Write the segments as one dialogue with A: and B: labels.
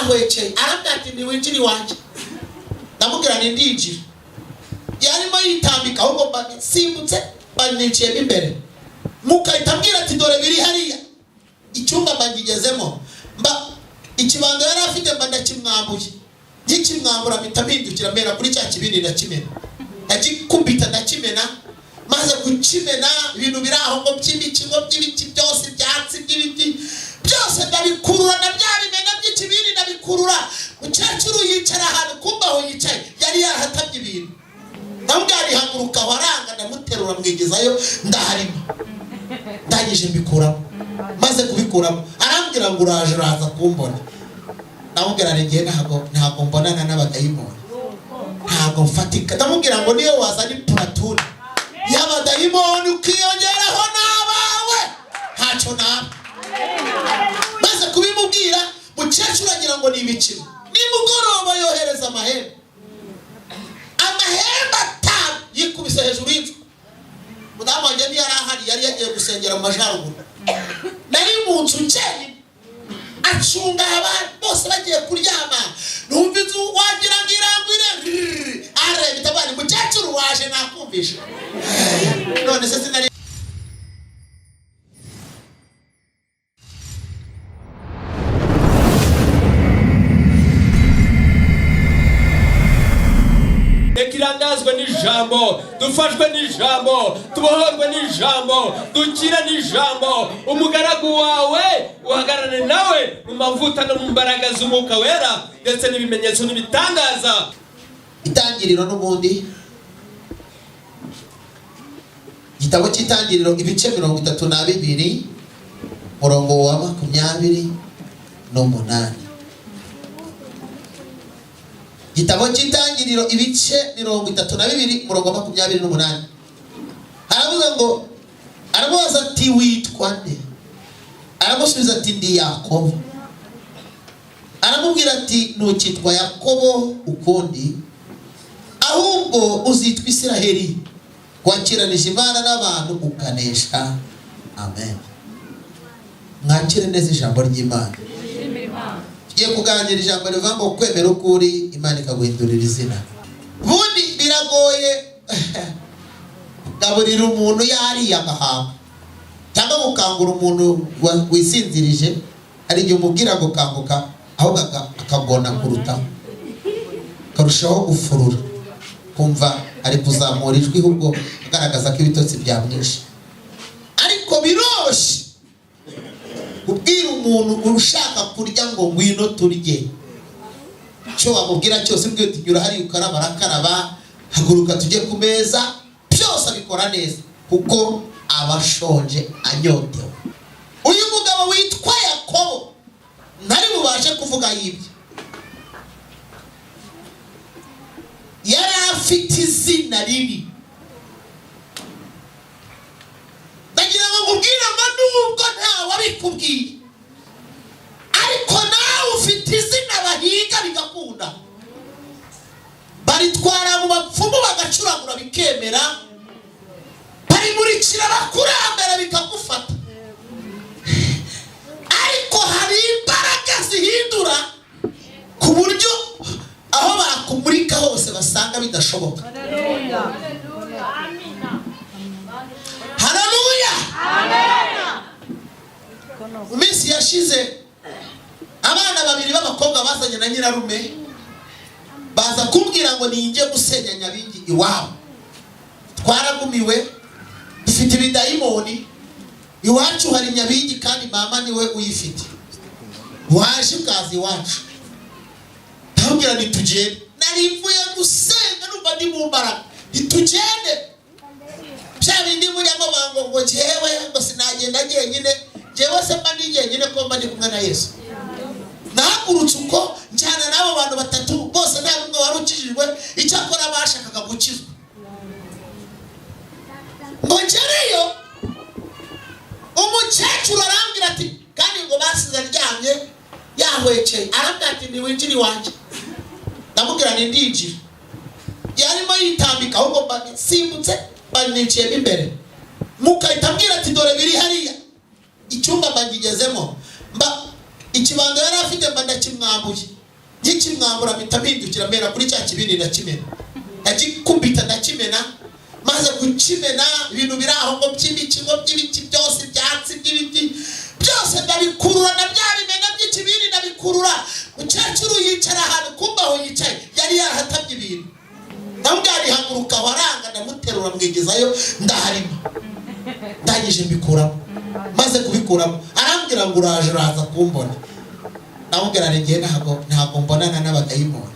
A: yahwekeye arambwira ati ni winjiri wanje. Ndamubwira ni ndinjira. Yarimo yitambika ahubwo simbutse baniciye imbere. Mukahita mbwira ati dore biri hariya. Icyumba mbagigezemo. Ikibando yari afite ndakimwambuye. Nkikimwambura mpindukira mera kuri cya kibindi ndakimena. Ndakikubita ndakimena. Maze gukimena ibintu biri aho ngo by'ibikigo by'ibiti byose byatsi by'ibiti byose ndabikurura na bya bimena by'ikibindi ndabikurura. Umukecuru yicara ahantu kumba aho yicaye yari yarahatabye ibintu. Ndamubwira haguruka waranga ndamuterura mwigezayo ndaharima. Ndangije mbikuramo. Maze kubikuramo arambwira ngo uraje uraza kumbona. Ndamubwira ngiye ntabwo mbonana n'abadayimoni. Ntabwo mfatika. Ndamubwira ngo niyo wazana platoon y'abadayimoni ukiyongeraho n'abawe ntacyo naba. Maze kubimubwira mukecuru agira ngo ni imikino. Nimugoroba yohereza amahembe. Amahembe atanu yikubise hejuru y'inzu. Mudamu wanjye yari ahari yari yagiye gusengera mu Majyaruguru. Nari mu nzu cyane acunga abantu bose bagiye kuryama. Numva inzu wagira ngo irangwire arebe tabani mukecuru waje nakumvisha. None se sinari kirangazwe n'ijambo, dufashwe n'ijambo, tubohorwe n'ijambo, dukira n'ijambo. Umugaragu wawe uhagarane nawe mu mavuta no mu mbaraga z'Umwuka Wera ndetse n'ibimenyetso n'ibitangaza. Itangiriro n'ubundi gitabo cy'Itangiriro ibice 32 murongo wa 28. Gitabo cy'Itangiriro ibice 32 murongo wa 28. Aravuga ngo aramubaza ati witwa nde? Aramusubiza ati ndi Yakobo. Aramubwira ati ntukitwa Yakobo ukundi ahubwo uzitwa Isiraheli, wakiranije Imana n'abantu ukanesha. Amen. Mwakire neza ijambo ry'Imana. Tugiye kuganira ijambo rivuga ngo kwemera ukuri Imana ikaguhindurira izina. Bundi biragoye gaburira umuntu yari agahanga cyangwa gukangura umuntu wisinzirije. Ari igihe umubwira ngo kanguka ahubwo akagona kuruta karushaho gufurura kumva ari kuzamura ijwi ahubwo agaragaza ko ibitotsi byamwishe. Ariko biroshe kubwira umuntu ushaka kurya ngo ngwino turye. Cyo wamubwira cyose ubwiye tunyura hari ukaraba arakaraba haguruka tujye ku meza byose abikora neza kuko abashonje anyotewe. Uyu mugabo witwa Yakobo ntari bubashe kuvuga yibye. Yari afite izina ribi. Ndagira ngo mubwire ngo nubwo ntawe abikubwiye ariko nawe ufite izina bahiga bigakunda. Baritwara mu bapfumu bagacuragura bikemera. Barimurikira bakurambere bikagufata. Ariko hari imbaraga zihindura ku buryo aho bakumurika hose basanga bidashoboka. Haleluya. Haleluya. Amen. Umisi yashize abana babiri b'abakobwa bazanye na nyirarume baza kumbwira ngo ninjye gusenya Nyabingi iwabo. Twaragumiwe dufite ibidayimoni. Iwacu hari Nyabingi kandi mama niwe uyifite. Waje ukazi iwacu. Tambwira nitugende. Nari mvuye gusenga numva ndi mu mbaraga. Nitugende. Cyabindi muri amabango ngo jewe ngo sinagenda jyenyine. Jewe se mba ndi jyenyine ko mba ndi kumwe na Yesu. Nahagurutse uko njyana n'abo bantu batatu bose nta n'umwe wari ukijijwe icyakora bashakaga gukizwa. Ngo ngereyo umukecuru arambwira ati kandi ngo basize aryamye yahwekeye. Arambwira ati ni winjiri wanje. Ndamubwira ni ndinjira. Yarimo yitambika ahubwo simbutse baniciye imbere. Mukahita mbwira ati dore biri hariya. Icyumba mbagigezemo. ikibando yari afite mba ndakimwambuye nkikimwambura mpita mpindukira mera kuri cya kibindi ndakimena ndagikubita ndakimena maze kukimena ibintu biri aho ngo by'ibikingo by'ibiti byose ibyatsi by'ibiti byose ndabikurura na bya bimena by'ikibindi ndabikurura mukecuru yicara ahantu kumba aho yicaye yari yarahatabye ibintu nawe byarihaguruka waranga ndamuterura mwigezayo ndaharima ndangije mbikuramo maze kubikuramo arambwira ngo uraje uraza kumbona ndamubwira ngiye ntabwo mbonana n'abadayimoni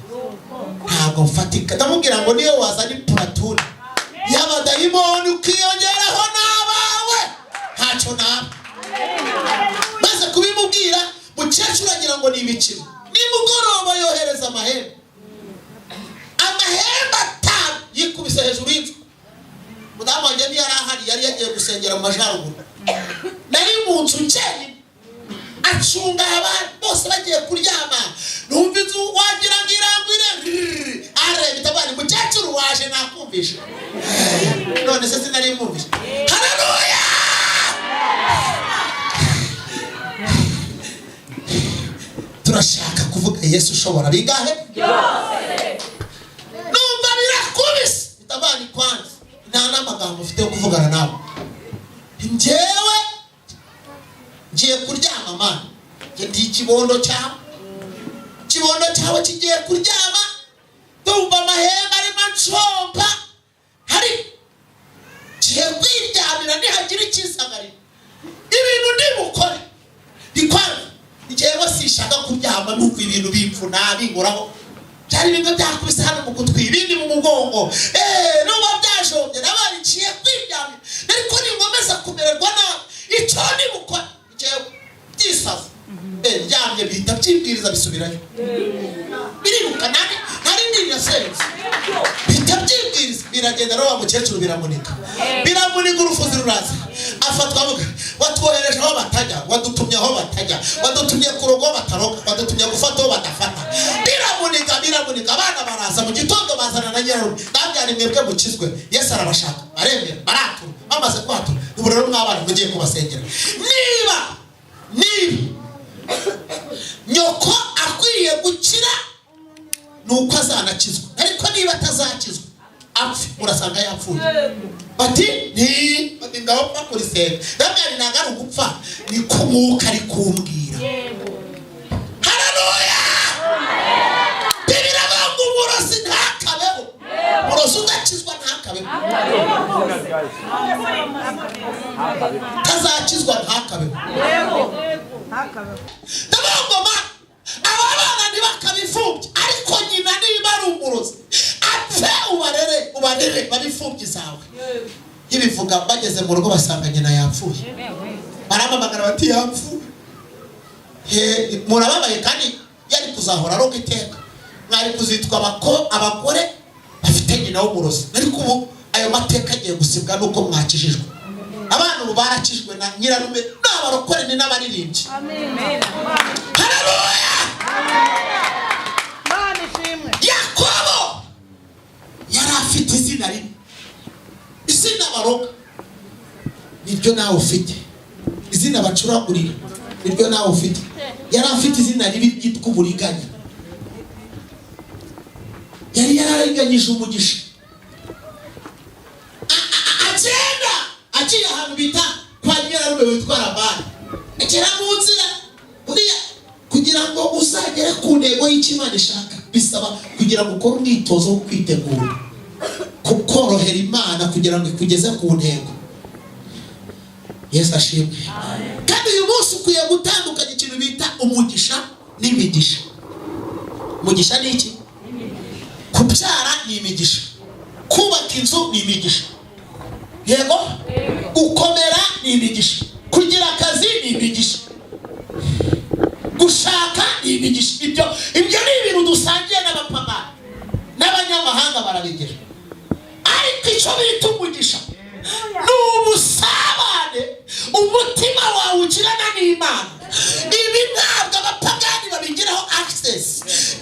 A: ntabwo mfatika ndamubwira ngo niyo wazana iplatune y'abadayimoni ukiyongeraho n'abawe ntacyo naba maze kubimubwira mukecuru agira ngo ni imikino nimugoroba yohereza amahembe atanu yikubise hejuru y'inzu mudamu wanjye ntiyari ahari yari yagiye gusengera mu majyaruguru nari mu nzu njyenyine acunga abantu bose bagiye kuryama numva inzu wagira ngo irangwire areba itabari mukecuru waje nakumvisha none se sinari mwumvisha haleluya turashaka kuvuga Yesu ushobora bingahe byose numva birakubise itabari kwanza nta n'amagambo ufite yo kuvugana nawe njyewe ngiye kuryama mana ndi ikibondo cyawe kigiye kuryama tumva amahembe arimo ncomba hari ngiye kwiryamira nihagira ikisagarira ibintu ndibukore ndikwana njyewe sishaka kuryama nuko ibintu bipfuna bingoraho byari bimwe byakubise hano mu gutwi ibindi mu mugongo n'uba byajomye nabari ngiye kwiryamira ariko ningomeza kumererwa nabi icyo ndibukore byisaza ryamye bihita byibwiriza bisubirayo biriruka nari ndi yasenze bihita byibwiriza biragenda no wa mukecuru biramunika urufuzi ruraza afatwa avuga watwohereje aho batajya wadutumye aho batajya wadutumye ku rugo bataroka wadutumye gufata aho badafata biramunika abana baraza mu gitondo bazana na nyirarume nabyari mwebwe mukizwe Yesu arabashaka baremera baratura bamaze kwatura ubu rero mwabana mugiye kubasengera niba nyoko akwiye gukira nuko azanakizwa ariko niba atazakizwa apfe murasanga yapfuye bati ngaho bakora isenga ndabyari ntabwo ari ugupfa ni kumuka ari kumbwira haleluya bibiravuga ngo umurozi ntakabeho umurozi udakizwa ntakabeho tazakizwa ntakabeho ndabongoma abana ntibakabifubye ariko nyina niba ari umurozi apfe ubarere babifubye zawe ibivuga bageze mu rugo basanga nyina yapfuye baramamagara bati yapfuye murababaye kandi yari kuzahora aroga iteka mwari kuzitwa abagore bafite nyina w'umurozi ariko ubu ayo mateka agiye gusibwa nuko mwakijijwe abana ubu barakijwe na nyirarume n'abarokore ni n'abaririmbyi amen haleluya Yakobo yari afite izina rimwe izina baroga niryo nawe ufite izina bacuragurira niryo nawe ufite yari afite izina ribi ryitwa uburiganya yari yararenganyije umugisha agenda agiye ahantu bita kwa nyirarume witwa Uraba agera mu nzira uriya kugira ngo uzagere ku ntego y'Imana ishaka bisaba kugira ngo ukore umwitozo wo kwitegura kukorohera Imana kugira ngo ikugeze ku ntego. Yesu ashimwe. Kandi uyu munsi ukwiye gutandukanya ikintu bita umugisha n'imigisha. Umugisha ni iki? Kubyara ni imigisha, kubaka inzu ni imigisha, yego, gukomera ni imigisha, kugira akazi ni imigisha, gushaka ni imigisha. Ibyo ni ibintu dusangiye n'abapapa n'abanyamahanga barabigira. Ariko icyo bita umugisha ni ubusabane umutima wawe ugirana n'Imana. Ibi ntabwo abapagani babigiraho access,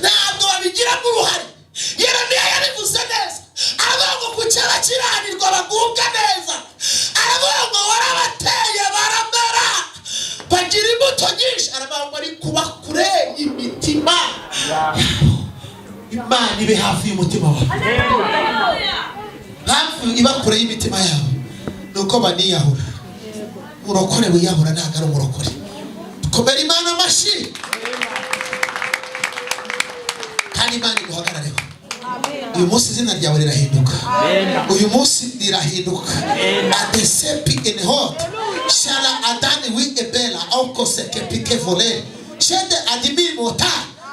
A: ntabwo babigiramo uruhare. Yeremiya yabivuze neza, aravuga ngo kuki abakiranirwa bagubwa neza, aravuga ngo warabateye baramera bagira imbuto nyinshi, aravuga ngo ari kuba Imana ibe hafi y'umutima wawe. Hafi iba kure y'imitima yawe. Nuko baniyahura. Murokore wiyahura ntabwo ari umurokore. Komera Imana amashyi. Kandi Imana iguhagarareho. Uyu munsi izina ryawe rirahinduka. Uyu munsi rirahinduka. Adesepi in hot. Shala adani wi ebela au koseke pike vole. Shende adimi mota.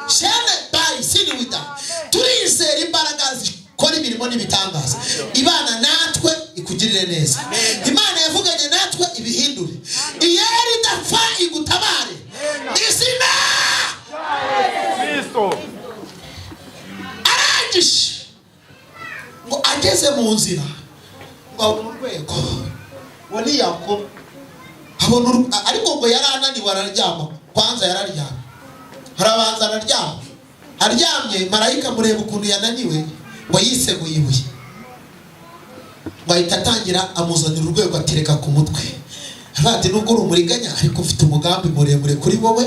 A: Shende bai sini wita. Turizera imbaraga zikora imirimo n'ibitangaza. Imana natwe ikugirire neza. Imana yavuganye natwe ibihindure. Iyeri dapfa igutabare. Izina Kristo. Arangije ngo ageze mu nzira ngo urwego woni yako abona ariko ngo yarananiwe araryama. Kwanza yararyama. Harabanza araryama. Aryamye marayika mureba ukuntu yananiwe ngo yiseguye ibuye. Ngo ahita atangira amuzanira urwego atereka ku mutwe. Abandi nubwo urumuriganya ariko ufite umugambi muremure kuri wowe.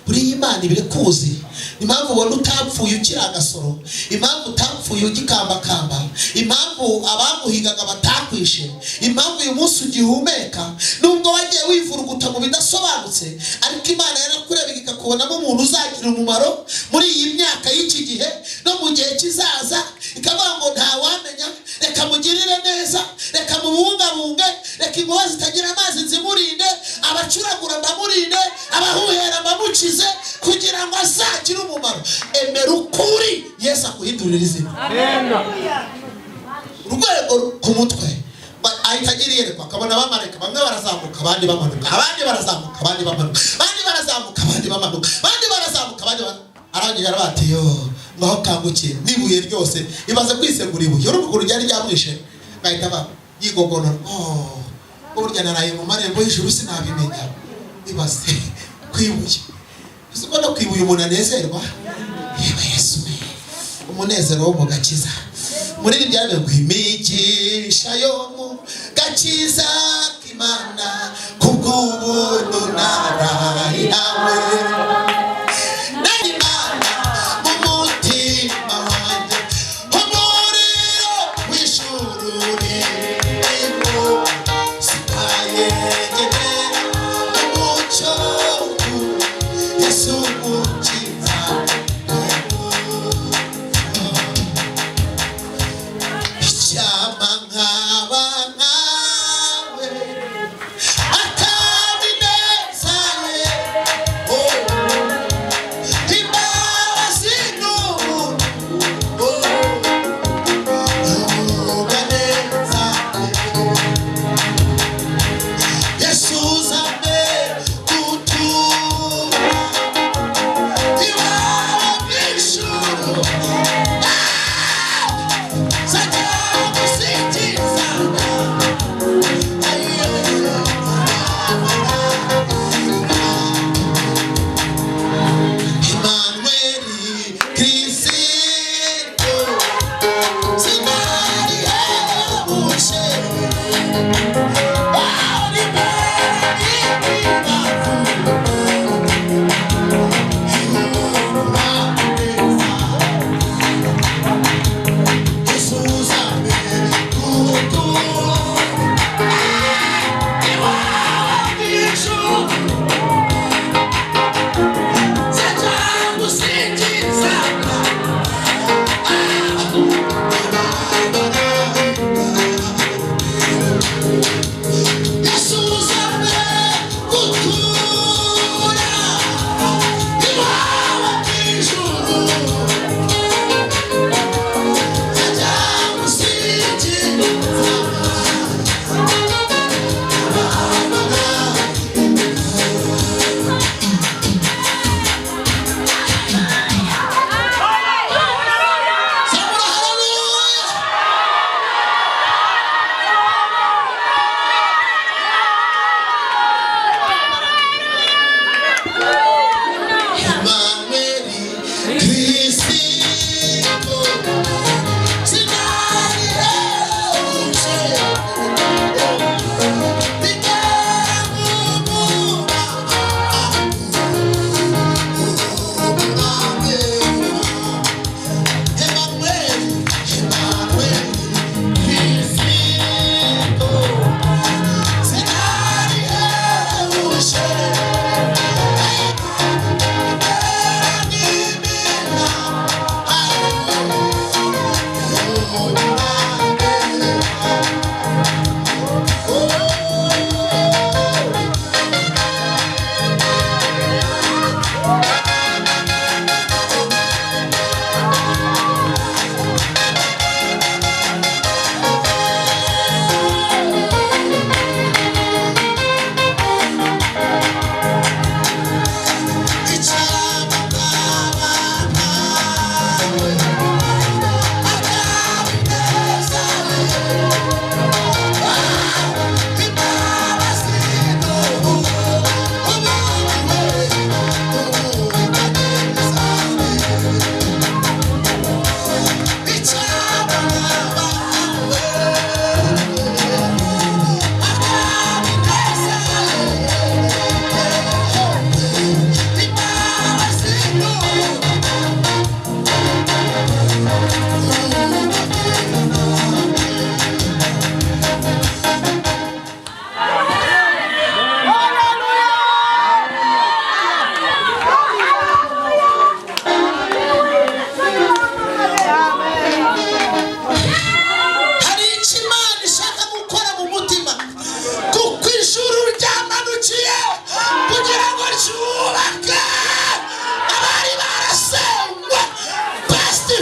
A: Uri Imana ibirekuzi. Impamvu ubona utapfuye ukira agasoro. Impamvu utapfuye ugikambakamba. Impamvu abamuhigaga batakwishe. Impamvu uyu munsi ugihumeka nubwo wagiye wivuruguta mu bidasobanutse, ariko Imana yarakureba ikakubonamo umuntu uzagira umumaro muri iyi myaka y'iki gihe no mu gihe kizaza. Ikavuga ngo nta wamenya, reka mugirire neza, reka mubungabunge, reka inkuba zitagira amazi nzimurinde, abacuragura mbamurinde, abahuhera mbamukize, kugira ngo azagire umumaro. Emera ukuri Yesu akuhindurira izina. Urwego ku mutwe ahita agira iyerekwa akabona abamarayika bamwe barazamuka abandi bamanuka, abandi barazamuka abandi bamanuka, abandi barazamuka abandi bamanuka, abandi barazamuka abandi arangiye arabati yo ngaho kangukiye nibuye ryose ibaze kwisegura ibuye uruguru ryari ryamwishe ngahita ba yigogonora. Burya naraye mu marembo y'ijuru sinabimenya. Ibaze kwibuye uko no kwibuye umuntu anezerwa. Yesu umunezero wo mu gakiza. Muri byabe ngo imigisha yo mu gakiza k'Imana kubw'ubuntu naraye nawe.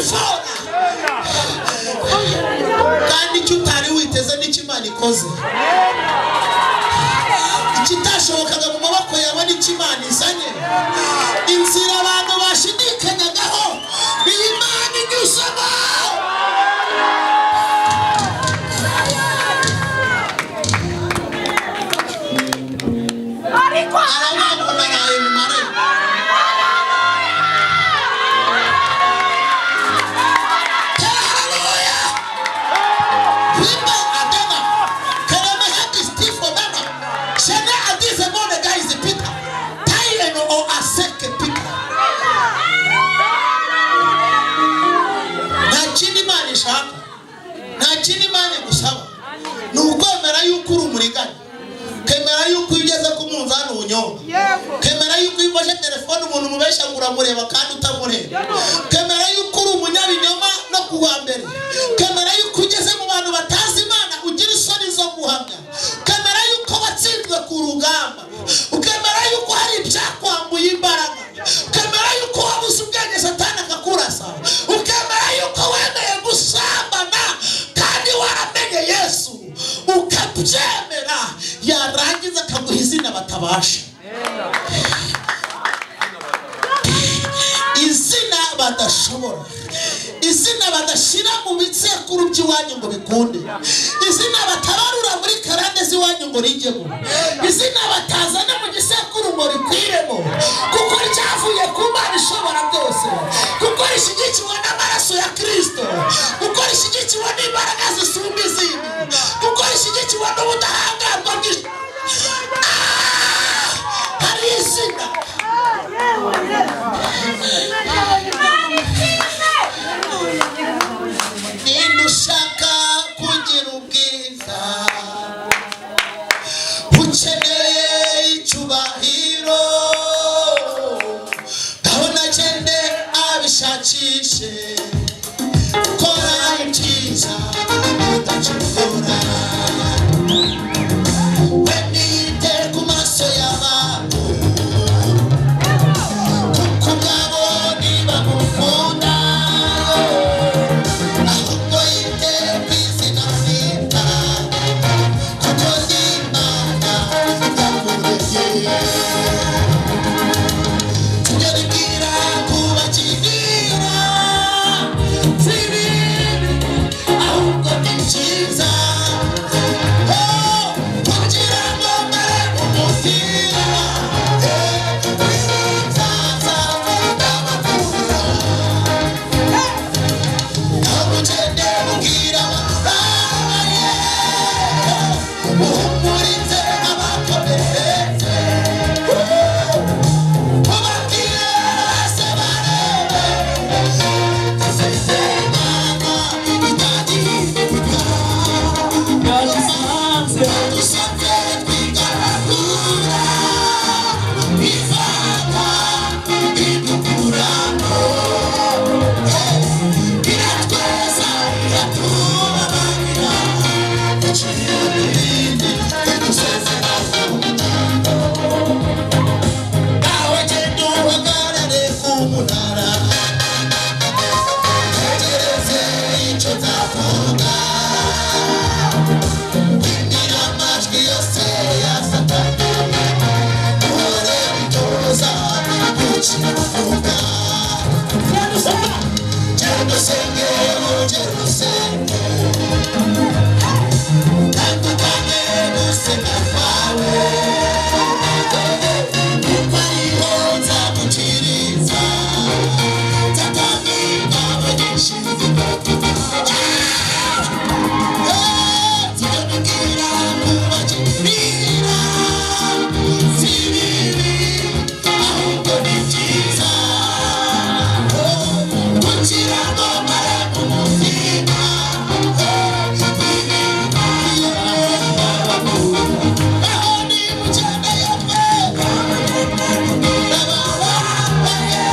A: bifora kandi icyo utari witeze n'icyo Imana ikoze ikitashobokaga mu maboko yawe n'icyo Imana izanye inzira abantu bashidikanyagaho Imana inyuzamo ntakindi Imana igusaba ni ukwemera yuko uri umuriganya kemera yuko ugeze ku munzani ubunyobwa kemera yuko ufashe telefone umuntu mubesha ngo uramureba kandi utamureba kemera yuko uri umunyabinyoma no kuwa mbere kemera yuko ugeze mu bantu batazi Imana ugira isoni zo guhamya kemera yuko watsinzwe ku rugamba ukemera yuko hari ibyakwambuye imbaraga kemera yuko wabuze ubwenge Satani akakurasa ukemera yuko wemeye gusambana kandi waramenye Yesu ukabyemera yarangiza akaguha izina batabasha izina badashobora izina badashira mu bisekuru by'iwanyu ngo bikunde izina batabarura muri karande z'iwanyu ngo rijyemo izina batazana mu gisekuru ngo rikwiremo kuko ryavuye ku Mana ishobora byose kuko rishyigikiwe n'amaraso ya Kristo kuko rishyigikiwe n'imbaraga zisumba izindi kuko rishyigikiwe n'ubudahangarwa hari izina ninde ushaka kugira ubwiza ukeneye icyubahiro gahunda agende abishakishe kora ibyiza udacogora we niyite ku maso y'abantu kuko ubwabo ntibamukunda ahubwo yite ku izina bwita kuko ndi Imana idakureye tujya ribwira kubakirira si bibi ahubwo ni byiza kugira ngo mbere mu mutima bizaza ndabakura aho ugende ubwira ababaye uhumurize abakomeretse ubabwire bose barebe dufite Imana itagira dusanze twigaragura ivanga idukuramo iratweza iratubabarira duciye ibindi idusezeraho nawe genda uhagarare ku munara tegereze icyo nzavuga wimira amajwi yose ya Satani uhore witoza kukivuga genda usenge ugenda usenge tandukanye gusenga kwawe kuko ariho nzamukiriza Satani nawe gishinzwe tujya kubakirira si bibi ahubwo ni byiza kugira ngo mbere mu mutima aho ni mukeneye Mbega n'abababaye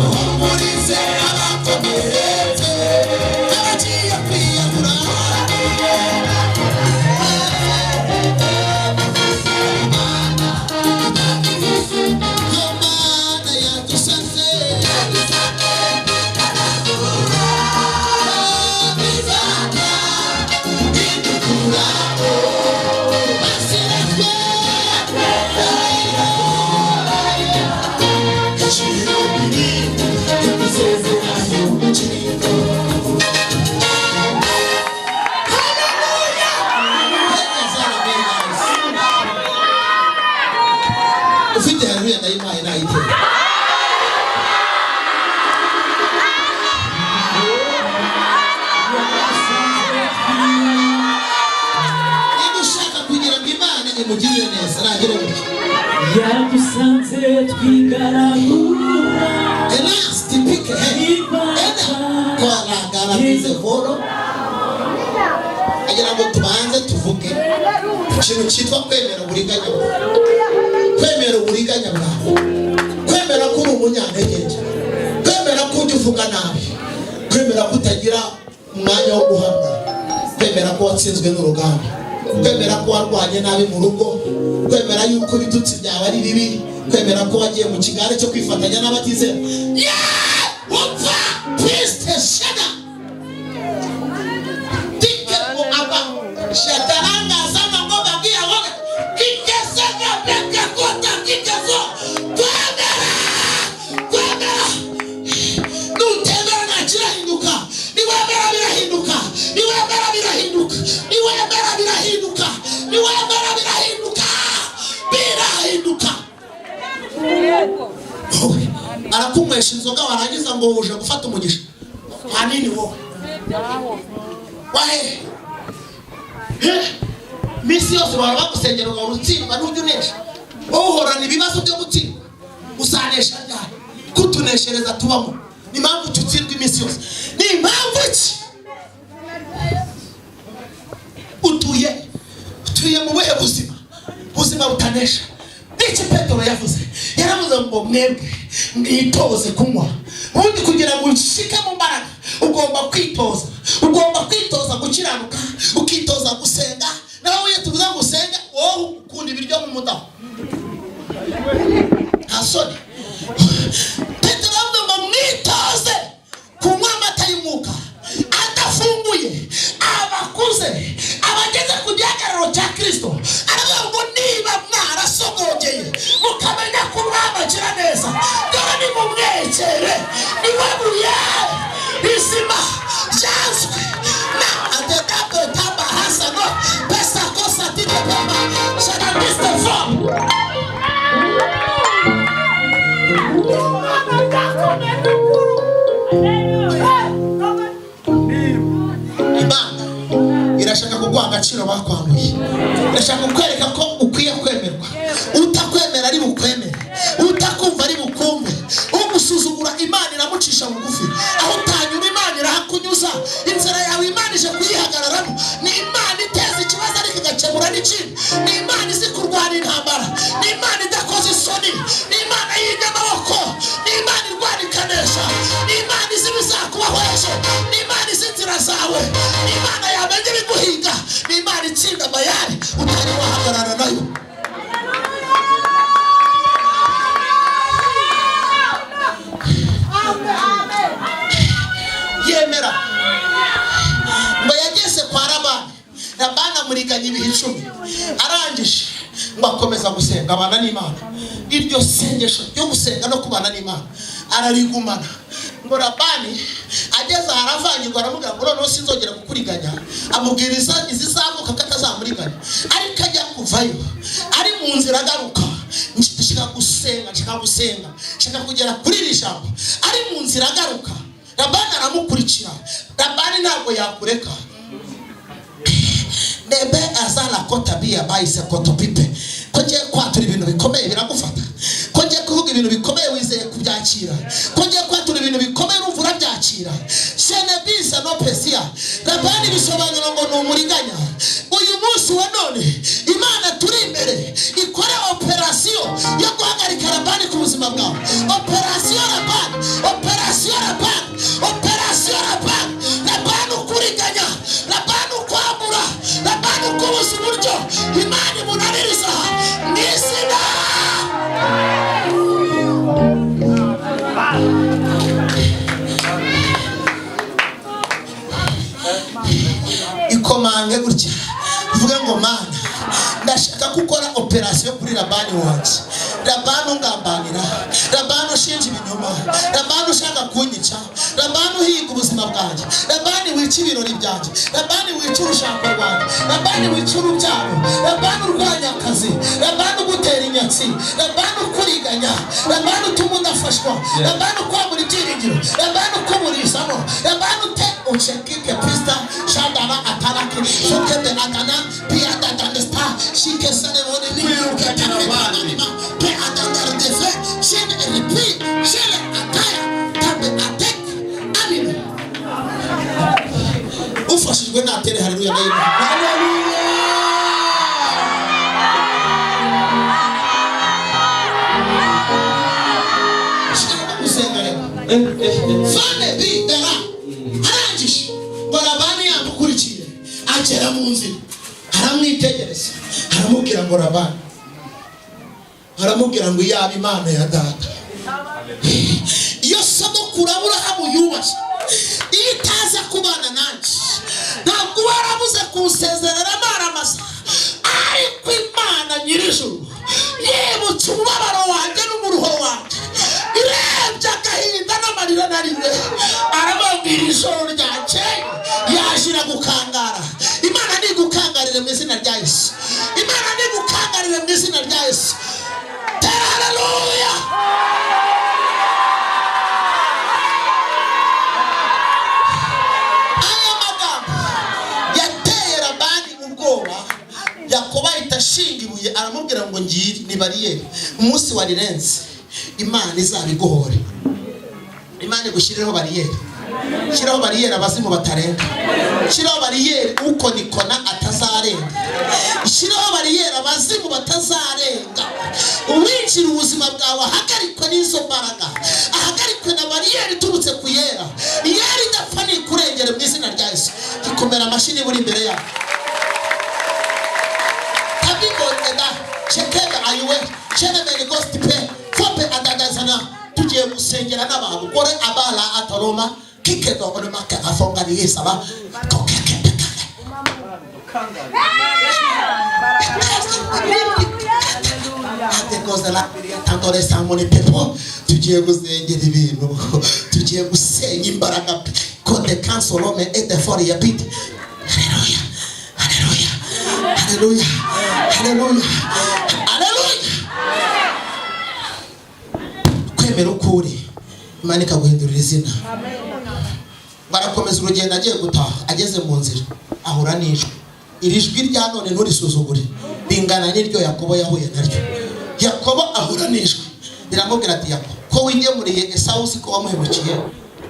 A: uhumurize abakomeretse n'abagiye kwiyahura yo Mana yadusanze imugirire neza nagire gutya
B: yadusanze twigaragura
A: elastipike twaragaragize voro agira ngo tubanze tuvuge ikintu cyitwa kwemera uburiganya bwawe, kwemera uburiganya bwawe, kwemera ko uri umunyantege nke, kwemera ko ujya uvuga nabi, kwemera ko utagira umwanya wo guhamya, kwemera ko watsinzwe n'urugamba, kwemera ko warwanye nabi mu rugo, kwemera yuko ibitutsi byawe ari bibi, kwemera ko wagiye mu kigare cyo kwifatanya n'abatizera. Upfa Kristo shada tikeko aba shataranga sama ngo bagia woga kikesega beka kota kikezo kwemera nutembera nakirahinduka niwemera birahinduka niwemera birahinduka niwemera birahinduka niwemera birahinduka birahinduka arakunywesha inzoga warangiza ngo uje gufata umugisha hanini wowe wahe misi yose bahora bagusengera ngo urutsindwa n'ujya unesha wowe uhorana ibibazo byo gutsindwa uzanesha ryari kutuneshereza tubamo ni impamvu tutsindwa iminsi yose ni impamvu ki utuye mu buhe buzima butanesha n'iki Petero yavuze yaravuze ngo mwebwe mwitoze kunywa ubundi kugira ngo ushike mu mbaraga ugomba kwitoza gukiranuka ukitoza gusenga nawe iyo tuvuze ngo usenga wowe ukunda ibiryo mu mudaho ntasoni Petero yavuze ngo mwitoze kunywa amata y'umwuka adafunguye abakuze abageze ku gihagararo cya Kristo aravuga ngo niba mwarasogongeye mukamenya ko mwabagira neza dore ni mumwegere niwe buye izima ryazwe na adedapetaba hasano pesa kosa tidepema shadadiste form Imana irashaka kuguha agaciro bakwamuye, irashaka kukwereka ko ukwiye kwemerwa, utakwemera ari bukwemere, utakumva ari bukumve, ugusuzugura Imana iramucisha bugufi, aho utanyura Imana irahakunyuza, inzira yawe Imana ije kuyihagararamo, ni Imana iteza ikibazo ariko igakemura n'ikindi, ni Imana izi kurwana intambara, ni Imana idakoze isoni, ni Imana y'inyamaboko, ni Imana irwana ikanesha, ni Imana izi ibizakubaho ejo, ni Imana izi inzira zawe, ni Imana yamenye ibiguhiga, ni Imana itsinda Byari utari wahagarara nayo. Yemera ngo yageze kwa Rabani amuriganya ibihe 10 arangije ngo akomeza gusenga abana n'Imana. Iryo sengesho ryo gusenga no kubana n'Imana ararigumana ngo Rabani ageze aravangirwa aramubwira ngo noneho sinzongera kukuriganya, amubwiriza izizamuka katazamuriganya, ariko ajya kuvayo ari mu nzira agaruka nshaka gusenga nshaka kugera kuri iri jambo, ari mu nzira agaruka Rabani aramukurikira. Rabani ntabwo yakureka Nebe azala kota bia baise koto pipe koje kwatura ibintu bikomeye biragufata, koje kuvuga ibintu bikomeye wizeye kubyakira, koje kwatura ibintu bikomeye urumvura byakira shene bisa no pesia. Rabani bisobanura ngo numuriganya. Uyu munsi wa none Imana turi imbere ikora operation yo guhagarika Rabani ku buzima bwawe. Operation Rabani, operation Rabani, operation Rabani. Rabani ukuriganya, Rabani ukwamura, Rabani ukubuza uburyo Imana imunaniriza n'izina ikomange gutya uvuge ngo Mana ndashaka gukora operation kuri Rabani wacu. Rabani ungambanira, Rabani ushinja ibinyoma, Rabani ushaka kunyica, Rabani uhiga ubuzima bwanjye, Rabani wica ibirori byanjye, Rabani wica urushako rwanjye, Rabani wica urubyaro, Rabani urwanya akazi, Rabani ugutera inyatsi, Rabani ukuriganya, Rabani utuma udafashwa, Rabani ukwamura ibyiringiro, Rabani ukuburizamo, Rabani ushekike pista shandana atarake shokete atana pia dandesta shike que ça ne va ni que ta bani pe atandar de fe shene repi shene ataya tabe atek amen ufashijwe na tere haleluya haleluya Fane bi dara arangish barabani yamukurikiye agera mu nzira aramwitegereza aramubwira ngo Uraba aramubwira ngo yaba Imana ya data iyo sogokuru Aburahamu yubashye iyo itaza kubana nanjye ntabwo warabuze kunsezerera amaramasa ariko Imana nyirijuru yibutse umubabaro wanjye n'umuruho wanjye irebye agahinda n'amarira nariwe arababwira ijoro ryakeye yashira gukangara Imana ni gukangarire mu izina rya Yesu Imana ni gukangarire mu izina rya Yesu haleluya aya magambo yateye Labani ubwoba Yakobo ahita ashinga ibuye aramubwira ngo ngiri ni bariyeri umunsi warirenze Imana izabiguhore Imana igushyirireho bariyeri shiraho bariyeri abazimu batarenga shiraho bariyeri uko nikona atazarenga shiraho bariyeri abazimu batazarenga uwinjira ubuzima bwawe ahagarikwe n'izo mbaraga ahagarikwe na bariyeri iturutse ku yera yari idapfa ni kurengera mu izina rya Yesu gikomera amashini buri imbere yawe tabigondeda chekega ayuwe chenemeni gostipe fope adadazana tugiye gusengera n'abantu kore abala ataroma kike dogone make afonga ni yesaba kokeke atekoza la tanto le samone pepo tugiye gusengera ibintu tugiye gusenya imbaraga kode kansolome ede for ya bit haleluya haleluya haleluya haleluya haleluya kwemera ukuri Imana ikaguhindurira izina barakomeza urugendo agiye gutaha ageze mu nzira ahura n'ijwi iri jwi rya none nturisuzugure bingana n'iryo Yakobo yahuye naryo Yakobo ahura n'ijwi riramubwira ati Yakobo ko wigemuriye Esawu siko wamuhemukiye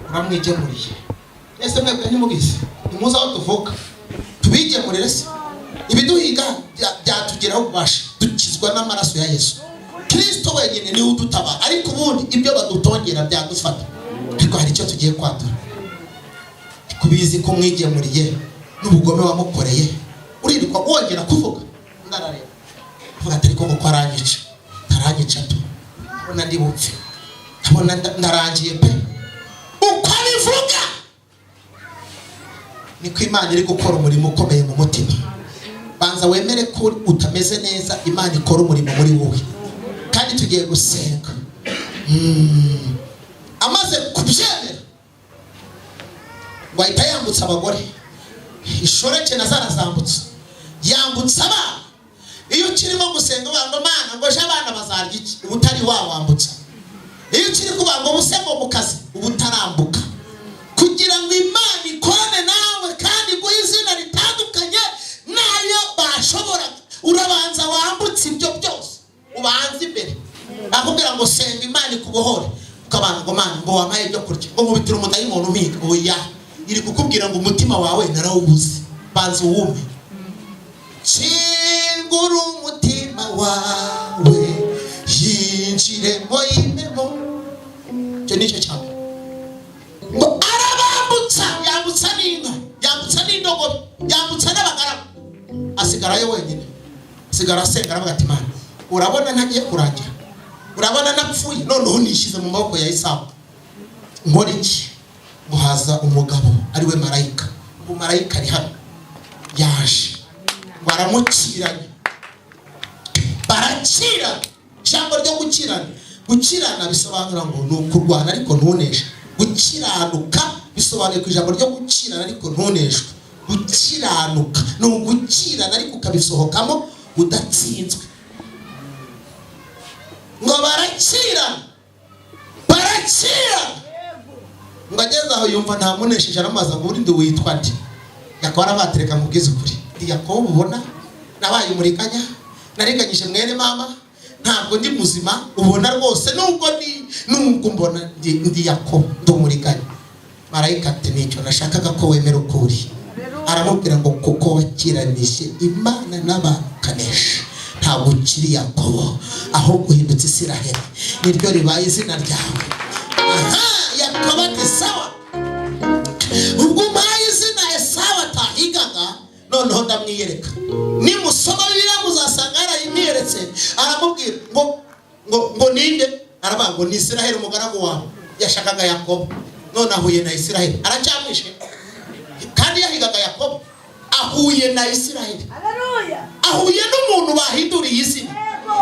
A: uramwigemuriye ese mwebwe ntimubizi nimuze aho tuvuka tubigemurire se ibiduhiga byatugeraho ubasha dukizwa n'amaraso ya Yesu Kristo wenyine ni udutaba ariko ubundi ibyo badutongera byadufata ariko hari icyo tugiye kwatura kubizi ko mwigemuriye n'ubugome wamukoreye uririrwa wongera kuvuga ndarareba vuga ati ariko ko arangica tu abona ndi bupfe abona ndarangiye pe uko bivuga niko Imana iri gukora umurimo ukomeye mu mutima banza wemere ko utameze neza Imana ikora umurimo muri wowe kandi tugiye gusenga amaze kubyemera wahita yambutsa abagore ishoreke na zarazambutsa yambutsa abana iyo ukirimo gusenga abantu Mana ngo je abana bazarya iki ubutari wawambutsa iyo ukiri kuvuga ngo busemo mu kazi ubutarambuka kugira ngo Imana ikorane nawe kandi guha izina ritandukanye nayo bashobora urabanza wambutsa ibyo byose ubanze imbere akubwira ngo senga Imana ikubohore ukabana ngo Mana ngo wamaye ibyo kurya ngo mubitira umudayimoni umiga oya iri kukubwira ngo umutima wawe narawubuze banza uwume kingura umutima wawe yinjiremo yimemo cyo nicyo cyane ngo arabambutsa yambutsa n'inka yambutsa n'indogobe yambutsa n'abagaragu asigarayo wenyine asigara asenga aravuga ati Mana urabona ntagiye kurangira urabona napfuye noneho nishize mu maboko ya Esawu nkora iki muhaza umugabo ari we marayika umumarayika ari hano yaje baramukiranye barakira jambo ryo gukirana bisobanura ngo ni ukurwana ariko ntuneshe gukiranuka bisobanuye ku ijambo ryo gukirana ariko ntuneshwe gukiranuka ni ugukirana ariko ukabisohokamo udatsinzwe ngo barakira ngo ageze aho yumva nta munesheje aramaza ngo urinde witwa nde Yakobo arabatereka mu bwiza ukuri Yakobo ubona nabaye umurikanya narenganyije mwene mama ntabwo ndi muzima ubona rwose nubwo mbona ndi Yakobo ndumuriganya. Marayika ati nicyo nashakaga ko wemera ukuri. Aramubwira ngo kuko wakiranije Imana n'abantu kanesha ntabwo ukiri Yakobo aho guhindutse Isiraheli niryo ribaye izina ryawe. Yakobo ati sawa. Ubwo umpaye izina Esawu atahigaga noneho ndamwiyereka. Nimusoma Bibiliya muzasanga yarayimwiyeretse. Aramubwira ngo ninde? Aravuga ngo ni Isiraheli umugaragu wawe. Yashakaga Yakobo none ahuye na Isiraheli. Aracyamwishe kandi yahigaga Yakobo ahuye na Isiraheli. Haleluya. Ahuye n'umuntu bahinduriye izina.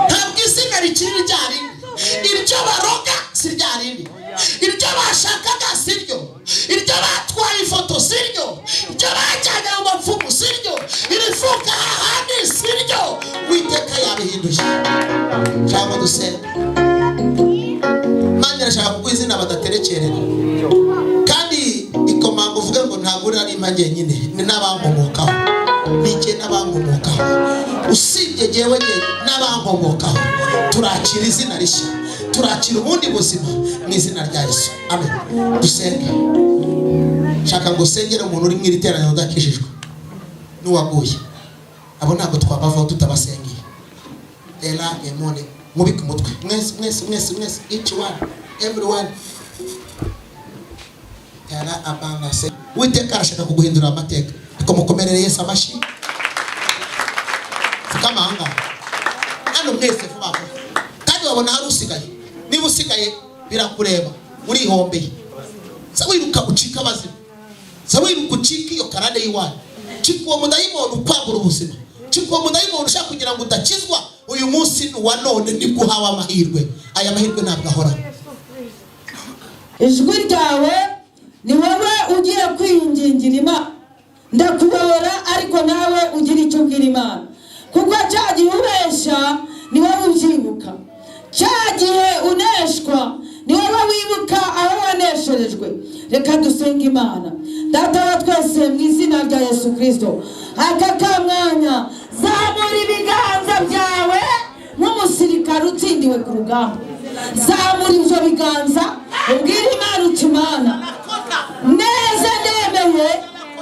A: Ntabwo izina rikiri ryarindi. Iryo baroga si ryarindi. Iryo bashakaga siryo. Iryo batwaye ifoto siryo. Iryo bajyanye mu bapfumu siryo. Irifuka ahandi siryo. Uwiteka yabihinduje. Cyangwa dusenga. Mana irashaka kuguha izina badaterekerera. Kandi ikomanga uvuge ngo ntabwo ari image nyine ni n'abankomokaho. Nike n'abankomokaho. Usibye jewe n'abankomokaho. Turakira izina rishya. Turakira ubundi buzima mu izina rya Yesu. Amen. Dusenge. Shaka ngo sengere umuntu uri mu iterano udakishijwe. Nuwaguye. Abo ntabwo twabavaho tutabasengeye. Ela emone mubike umutwe. Mwese each one everyone. Yara abanga se. Uwiteka arashaka kuguhindura amateka. Ariko mukomerere Yesu amashi. Fukamanga. Hano mwese vuba. Kandi wabona hari usigaye. Niba usigaye birakureba uri hombeye. Sawiruka ucika bazima. Sawiruka ucika iyo karade yiwanyu. Chikuwa mudayimoni ukwagura ubuzima. Chikuwa mudayimoni ushaka kugira ngo udakizwa. Uyu munsi wa none nibwo hawa amahirwe. Aya mahirwe ntabwo ahora.
C: Ijwi ryawe ni wowe ugiye kwingingira Imana. Ndakuyobora ariko nawe ugira icyo ubwira Imana. Kuko cyagiye ubesha ni wowe ubyibuka. Cyagiye uneshwa ni wowe wibuka aho wanesherejwe. Reka dusenga Imana. Data wa twese mu izina rya Yesu Kristo. Aka kamwanya zamura ibiganza byawe nk'umusirikare utsindiwe ku rugamba. Zamura ibyo biganza ubwira Imana uti Imana neza ndemeye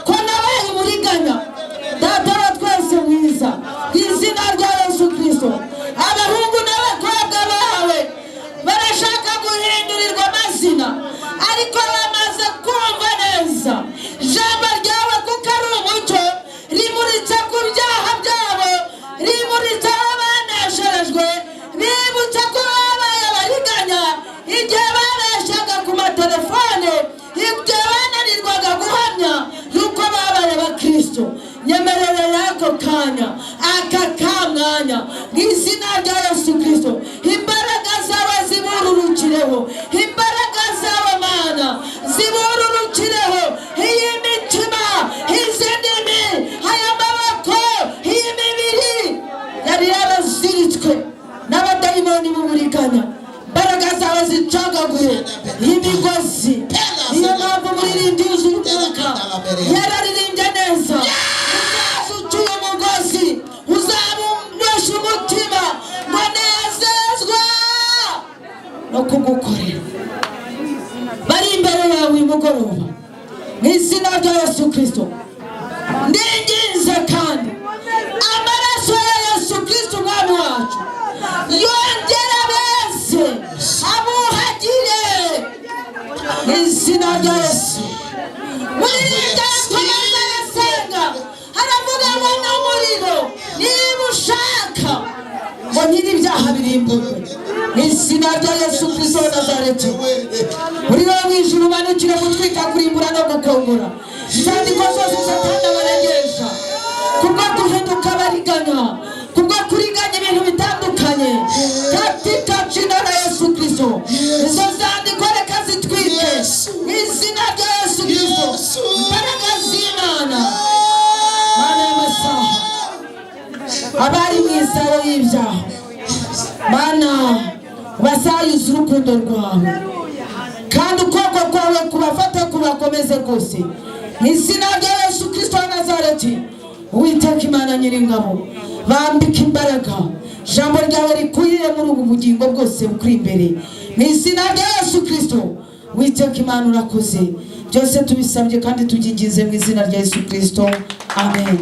C: ko nabaye umuriganya. Data wa twese mwiza izina rya Yesu Kristo. Abahungu n'abakobwa bawe barashaka guhindurirwa amazina ariko bamaze kumva neza ijambo ryawe kuko ari umucyo rimuritse ku byaha byabo, rimuritse aho banesherejwe, bibutse ko babaye abariganya igihe babeshaga ku matelefone, igihe bananirwaga guhamya yuko babaye abakristo. Nyemerere yako kanya aka kamwanya mu izina rya Yesu Kristo. Imbaraga zawe zibururukireho, imbaraga zawe Mana zibururukireho. Iyi mitima, izi ndimi, aya maboko, iyi mibiri yari yaraziritswe n'abadayimoni b'uburiganya. Imbaraga zawe zicagaguye imigozi. Niyo mpamvu muririmbyi yuzuye umwuka yararirimbye neza. Uzuye umugozi uzabumwesha umutima ngo nezezwe no kugukorera. Bari imbere yawe uyu mugoroba mu izina rya Yesu Kristo. Ndinginze kandi amaraso ya Yesu Kristo umwami wacu yongera bese abuhagire mu izina rya Yesu. Muri ndakomeza arasenga haravuga ngo n'umuriro niba ushaka ngo nyiri ibyaha birimburwe mu izina rya Yesu Kristo wa Nazareti. Muri wowe mw'ijuru umanukire gutwika, kurimbura no gukongora inzandiko zose Satani abaregesha kubwo guhinduka abariganya, kubwo kuriganya ibintu bitandukanye katika jina la Yesu Kristo. Izo zandiko reka zitwike mu izina rya Yesu Kristo. Imbaraga z'Imana Mana y'amasaha abari mu isaro y'ibyaha Mana basayuze urukundo rwawe kandi ukuboko kwawe kubafate kubakomeze rwose mu izina rya Yesu Kristo wa Nazareti. Uwiteka Imana Nyiringabo bambika imbaraga, ijambo ryawe rikwiriye muri ubu bugingo bwose bukuri imbere, mu izina rya Yesu Kristo. Uwiteka Imana urakoze, byose tubisabye kandi tubyinginze mu izina rya Yesu Kristo, amen.